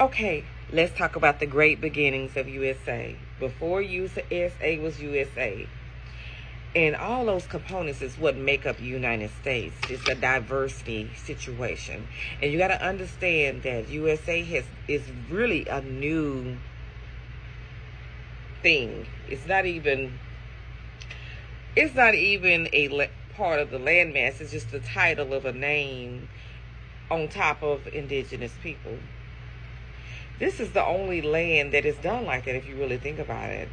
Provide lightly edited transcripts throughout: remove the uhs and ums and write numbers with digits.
Okay, let's talk about the great beginnings of USA. Before USA was USA. And all those components is what make up the United States. It's a diversity situation. And you got to understand that USA is really a new thing. It's not even a part of the landmass. It's just the title of a name on top of indigenous people. This is the only land that is done like that, if you really think about it.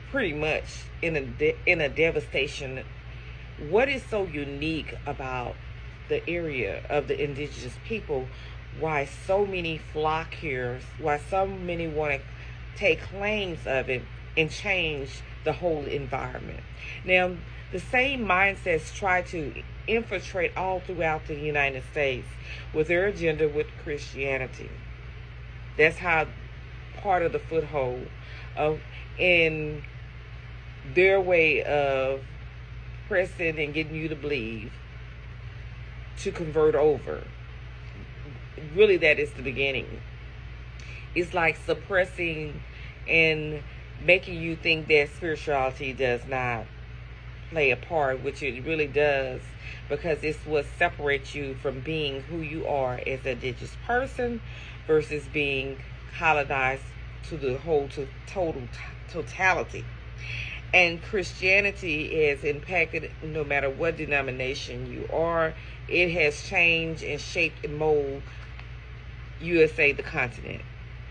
Pretty much in a devastation. What is so unique about the area of the indigenous people? Why so many flock here? Why so many want to take claims of it and change the whole environment? Now, the same mindsets try to infiltrate all throughout the United States with their agenda with Christianity. That's how part of the foothold of in their way of pressing and getting you to believe to convert over. Really, that is the beginning. It's like suppressing and making you think that spirituality does not play a part, which it really does, because it's what separates you from being who you are as an indigenous person versus being colonized to the whole totality. And Christianity has impacted no matter what denomination you are. It has changed and shaped and molded USA, the continent.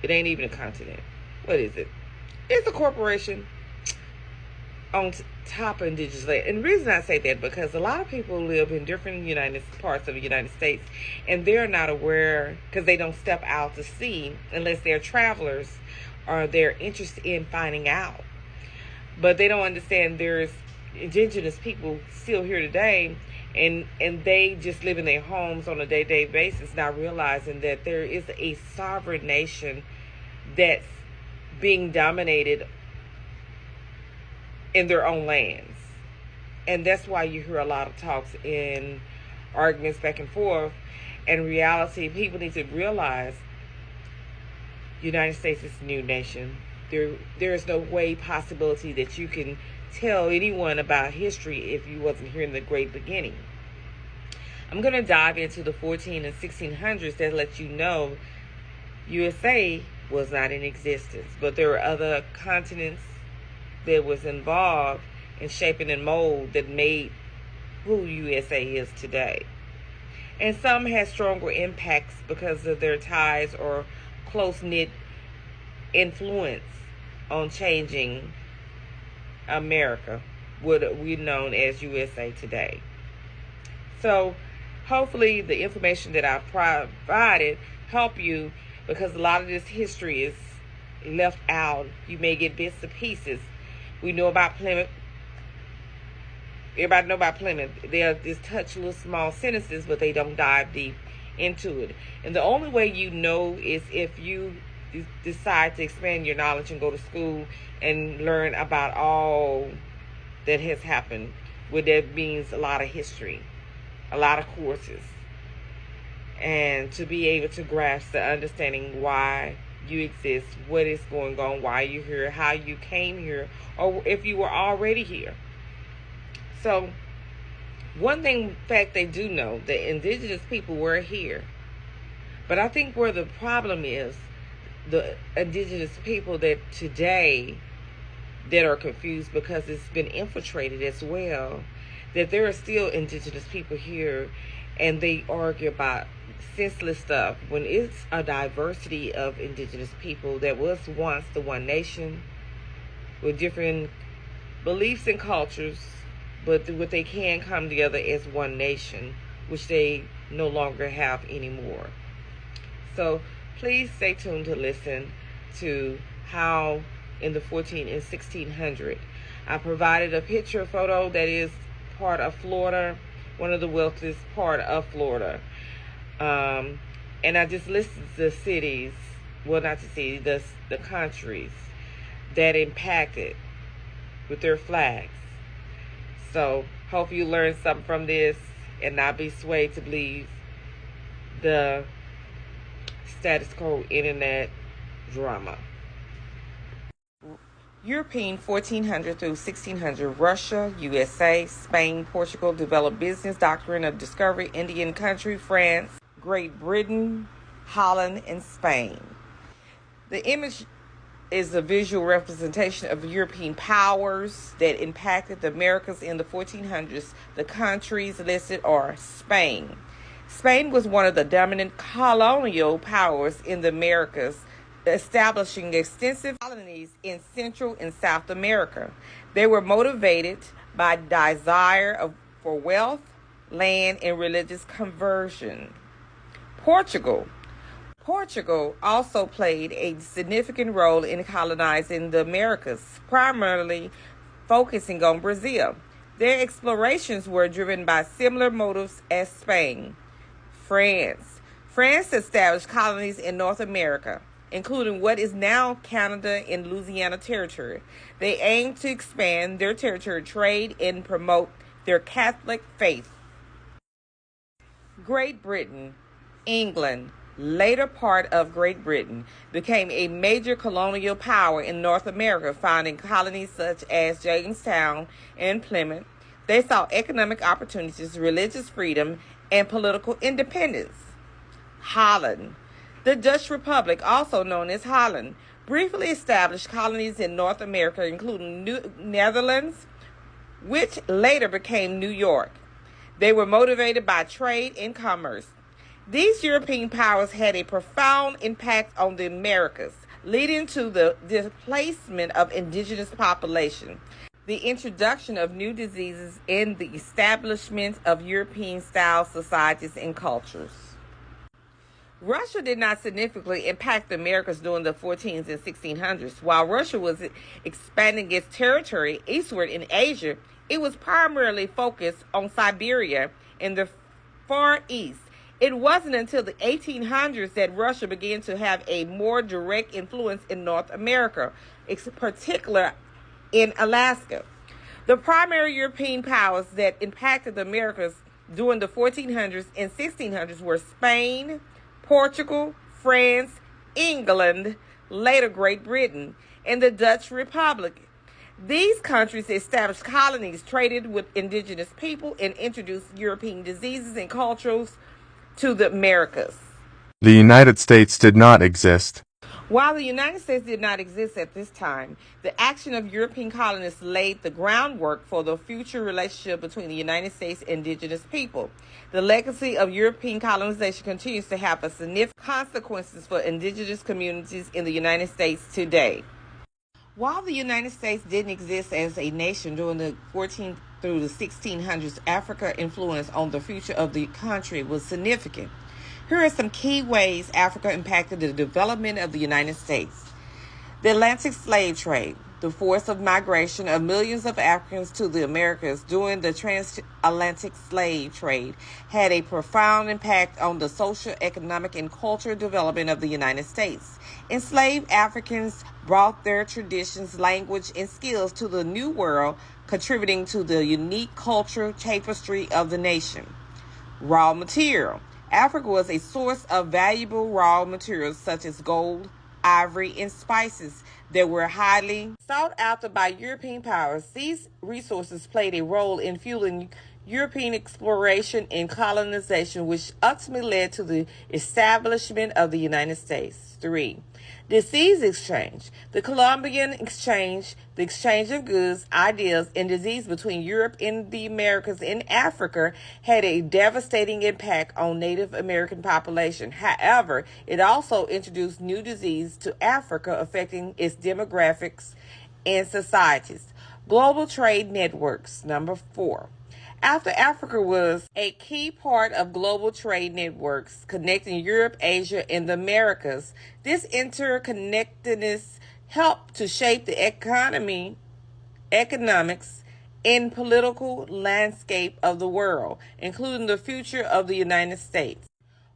It ain't even a continent. What is it? It's a corporation on top of indigenous land. And the reason I say that, because a lot of people live in different parts of the United States, and they're not aware because they don't step out to see unless they're travelers or they're interested in finding out. But they don't understand there's indigenous people still here today, and they just live in their homes on a day-to-day basis, not realizing that there is a sovereign nation that's being dominated in their own lands. And that's why you hear a lot of talks and arguments back and forth. In reality, people need to realize the United States is a new nation. There is no way, possibility that you can tell anyone about history if you wasn't here in the great beginning. I'm going to dive into the 14 and 1600s that let you know USA was not in existence, but there were other continents that was involved in shaping and mold that made who USA is today. And some had stronger impacts because of their ties or close-knit influence on changing America, what we known as USA today. So hopefully the information that I've provided help you, because a lot of this history is left out. You may get bits and pieces. We know about Plymouth. Everybody know about Plymouth. They'll just touch little small sentences, but they don't dive deep into it. And the only way you know is if you decide to expand your knowledge and go to school and learn about all that has happened. Where that means a lot of history, a lot of courses, and to be able to grasp the understanding why you exist, what is going on, why you're here, how you came here, or if you were already here. So one fact they do know, that indigenous people were here. But I think where the problem is, the indigenous people that today that are confused because it's been infiltrated as well, that there are still indigenous people here, and they argue about senseless stuff when it's a diversity of indigenous people that was once the one nation with different beliefs and cultures, but what they can come together as one nation, which they no longer have anymore. So please stay tuned to listen to how in the 14 and 1600 I provided a picture photo that is part of Florida, one of the wealthiest part of Florida. And I just listed the cities, well, not the cities, the countries that impacted with their flags. So hope you learned something from this and not be swayed to believe the status quo internet drama. European 1400 through 1600, Russia, USA, Spain, Portugal developed business doctrine of discovery, Indian country, France, Great Britain, Holland, and Spain. The image is a visual representation of European powers that impacted the Americas in the 1400s. The countries listed are Spain. Spain was one of the dominant colonial powers in the Americas, establishing extensive colonies in Central and South America. They were motivated by desire for wealth, land, and religious conversion. Portugal also played a significant role in colonizing the Americas, primarily focusing on Brazil. Their explorations were driven by similar motives as Spain. France established colonies in North America, including what is now Canada and Louisiana Territory. They aimed to expand their territory, trade, and promote their Catholic faith. Great Britain, England, later part of Great Britain, became a major colonial power in North America, founding colonies such as Jamestown and Plymouth. They saw economic opportunities, religious freedom, and political independence. Holland. The Dutch Republic, also known as Holland, briefly established colonies in North America, including Netherlands, which later became New York. They were motivated by trade and commerce. These European powers had a profound impact on the Americas, leading to the displacement of indigenous population, the introduction of new diseases, and the establishment of European-style societies and cultures. Russia did not significantly impact the Americas during the 1400s and 1600s. While Russia was expanding its territory eastward in Asia, it was primarily focused on Siberia and the Far East. It wasn't until the 1800s that Russia began to have a more direct influence in North America, particularly in Alaska. The primary European powers that impacted the Americas during the 1400s and 1600s were Spain, Portugal, France, England, later Great Britain, and the Dutch Republic. These countries established colonies, traded with indigenous people, and introduced European diseases and cultures to the Americas. The United States did not exist. While the United States did not exist at this time, the action of European colonists laid the groundwork for the future relationship between the United States and indigenous people. The legacy of European colonization continues to have significant consequences for indigenous communities in the United States today. While the United States didn't exist as a nation during the 14th through the 1600s, Africa's influence on the future of the country was significant. Here are some key ways Africa impacted the development of the United States. The Atlantic slave trade. The force of migration of millions of Africans to the Americas during the transatlantic slave trade had a profound impact on the social, economic, and cultural development of the United States. Enslaved Africans brought their traditions, language, and skills to the New World, contributing to the unique cultural tapestry of the nation. Raw material. Africa was a source of valuable raw materials such as gold, ivory, and spices that were highly sought after by European powers. These resources played a role in fueling European exploration and colonization, which ultimately led to the establishment of the United States. 3. Disease exchange. The Columbian exchange, the exchange of goods, ideas, and disease between Europe and the Americas and Africa had a devastating impact on Native American population. However, it also introduced new disease to Africa, affecting its demographics and societies. Global trade networks. Number 4. After Africa was a key part of global trade networks connecting Europe, Asia, and the Americas, this interconnectedness helped to shape the economics, and political landscape of the world, including the future of the United States.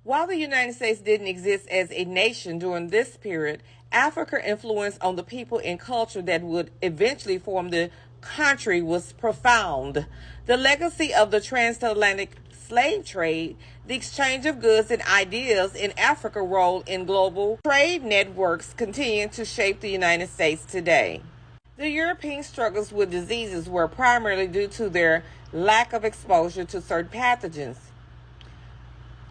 While the United States didn't exist as a nation during this period, Africa's influence on the people and culture that would eventually form the country was profound. The legacy of the transatlantic slave trade, the exchange of goods and ideas in Africa's role in global trade networks continue to shape the United States today. The European struggles with diseases were primarily due to their lack of exposure to certain pathogens.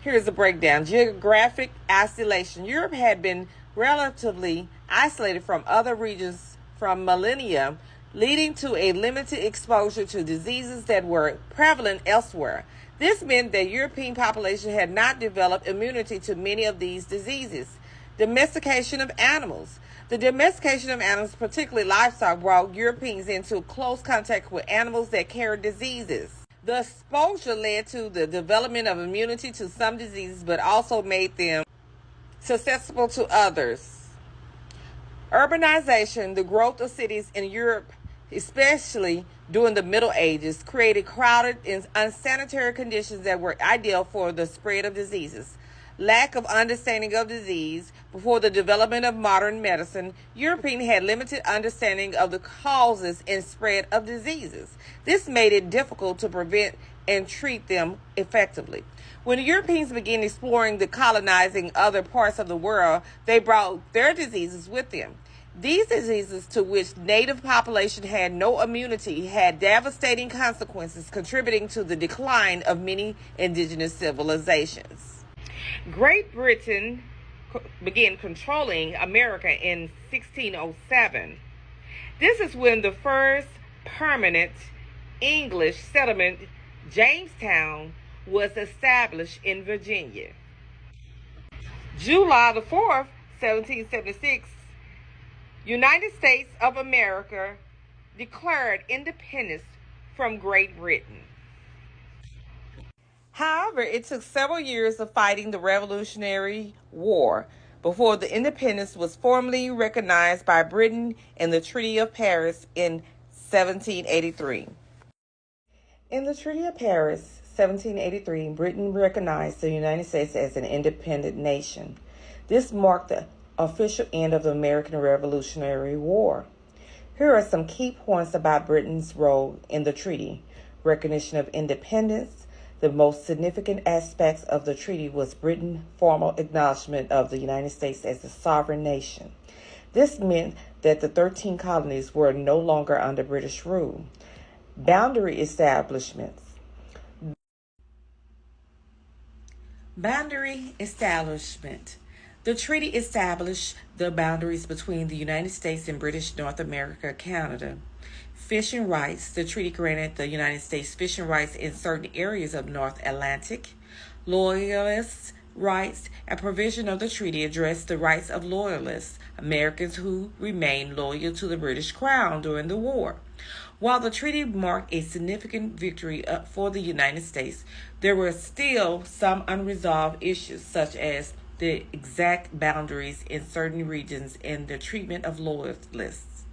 Here's a breakdown. Geographic isolation. Europe had been relatively isolated from other regions from millennia, leading to a limited exposure to diseases that were prevalent elsewhere. This meant that European population had not developed immunity to many of these diseases. Domestication of animals. The domestication of animals, particularly livestock, brought Europeans into close contact with animals that carried diseases. The exposure led to the development of immunity to some diseases, but also made them susceptible to others. Urbanization, the growth of cities in Europe, especially during the Middle Ages, created crowded and unsanitary conditions that were ideal for the spread of diseases. Lack of understanding of disease. Before the development of modern medicine, Europeans had limited understanding of the causes and spread of diseases. This made it difficult to prevent and treat them effectively. When Europeans began exploring the colonizing other parts of the world, they brought their diseases with them. These diseases, to which native population had no immunity, had devastating consequences, contributing to the decline of many indigenous civilizations. Great Britain began controlling America in 1607. This is when the first permanent English settlement, Jamestown, was established in Virginia. July the 4th, 1776, United States of America declared independence from Great Britain. However, it took several years of fighting the Revolutionary War before the independence was formally recognized by Britain in the Treaty of Paris in 1783. In the Treaty of Paris, 1783, Britain recognized the United States as an independent nation. This marked the official end of the American Revolutionary War. Here are some key points about Britain's role in the treaty. Recognition of independence. The most significant aspects of the treaty was Britain's formal acknowledgement of the United States as a sovereign nation. This meant that the 13 colonies were no longer under British rule. Boundary establishments. Boundary establishment. The treaty established the boundaries between the United States and British North America, Canada. Fishing rights. The treaty granted the United States fishing rights in certain areas of North Atlantic. Loyalist rights. A provision of the treaty addressed the rights of loyalists, Americans who remained loyal to the British Crown during the war. While the treaty marked a significant victory for the United States, there were still some unresolved issues, such as the exact boundaries in certain regions and the treatment of loyalists.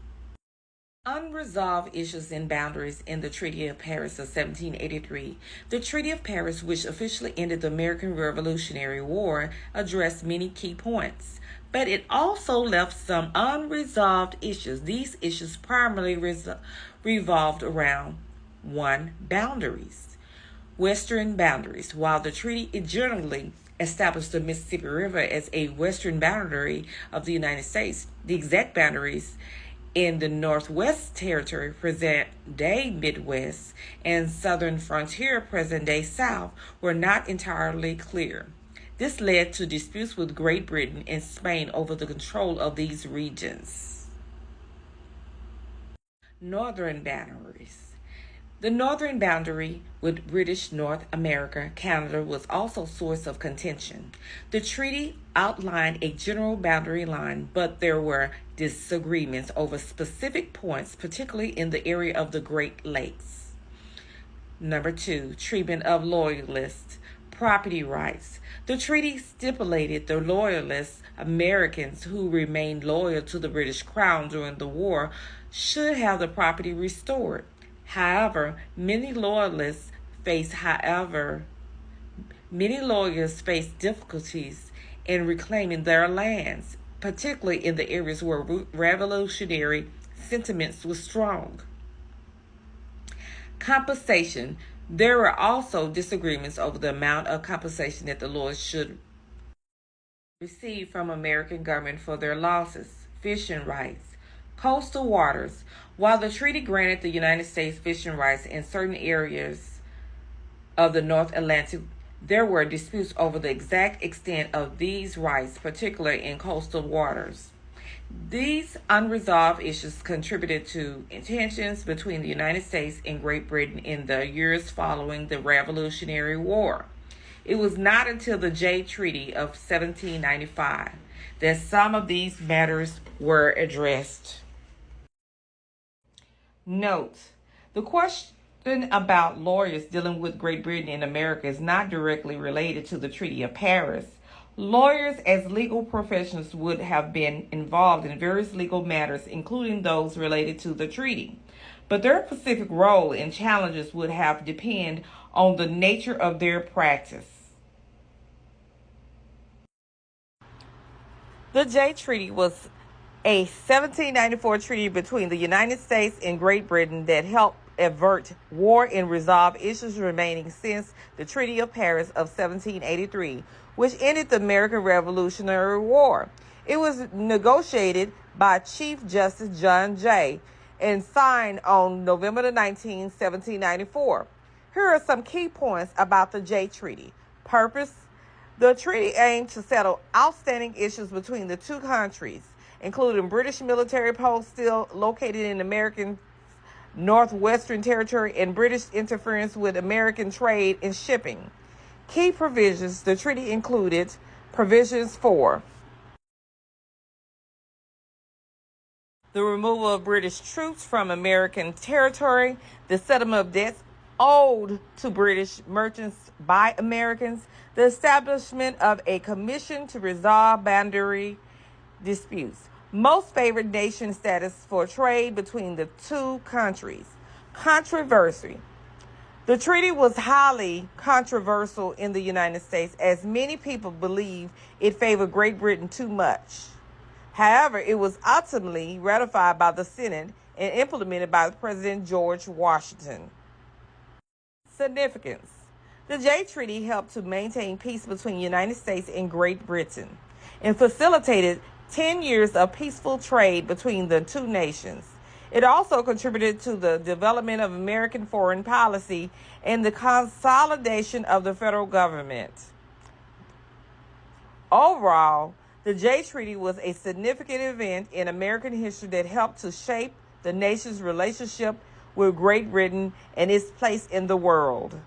Unresolved issues and boundaries in the Treaty of Paris of 1783. The Treaty of Paris, which officially ended the American Revolutionary War, addressed many key points, but it also left some unresolved issues. These issues primarily revolved around 1. Boundaries. Western boundaries. While the treaty generally established the Mississippi River as a western boundary of the United States, the exact boundaries in the Northwest Territory, present-day Midwest, and Southern Frontier, present-day South, were not entirely clear. This led to disputes with Great Britain and Spain over the control of these regions. Northern boundaries. The northern boundary with British North America, Canada, was also a source of contention. The treaty outlined a general boundary line, but there were disagreements over specific points, particularly in the area of the Great Lakes. Number 2, treatment of loyalists. Property rights. The treaty stipulated the loyalist Americans who remained loyal to the British Crown during the war should have the property restored. However, many loyalists faced difficulties in reclaiming their lands, particularly in the areas where revolutionary sentiments were strong. Compensation. There were also disagreements over the amount of compensation that the Lords should receive from American government for their losses, fishing rights, coastal waters. While the treaty granted the United States fishing rights in certain areas of the North Atlantic, there were disputes over the exact extent of these rights, particularly in coastal waters. These unresolved issues contributed to tensions between the United States and Great Britain in the years following the Revolutionary War. It was not until the Jay Treaty of 1795 that some of these matters were addressed. Note: the question about lawyers dealing with Great Britain and America is not directly related to the Treaty of Paris. Lawyers as legal professionals would have been involved in various legal matters, including those related to the treaty. But their specific role and challenges would have depended on the nature of their practice. The Jay Treaty was a 1794 treaty between the United States and Great Britain that helped avert war and resolve issues remaining since the Treaty of Paris of 1783, which ended the American Revolutionary War. It was negotiated by Chief Justice John Jay and signed on November 19, 1794. Here are some key points about the Jay Treaty. Purpose: the treaty aimed to settle outstanding issues between the two countries, including British military posts still located in American Northwestern Territory and British interference with American trade and shipping. Key provisions: the treaty included provisions for the removal of British troops from American territory, the settlement of debts owed to British merchants by Americans, the establishment of a commission to resolve boundary disputes, most favored nation status for trade between the two countries. Controversy: the treaty was highly controversial in the United States, as many people believe it favored Great Britain too much. However, it was ultimately ratified by the Senate and implemented by President George Washington. Significance: the Jay Treaty helped to maintain peace between the United States and Great Britain and facilitated 10 years of peaceful trade between the two nations. It also contributed to the development of American foreign policy and the consolidation of the federal government. Overall, the Jay Treaty was a significant event in American history that helped to shape the nation's relationship with Great Britain and its place in the world.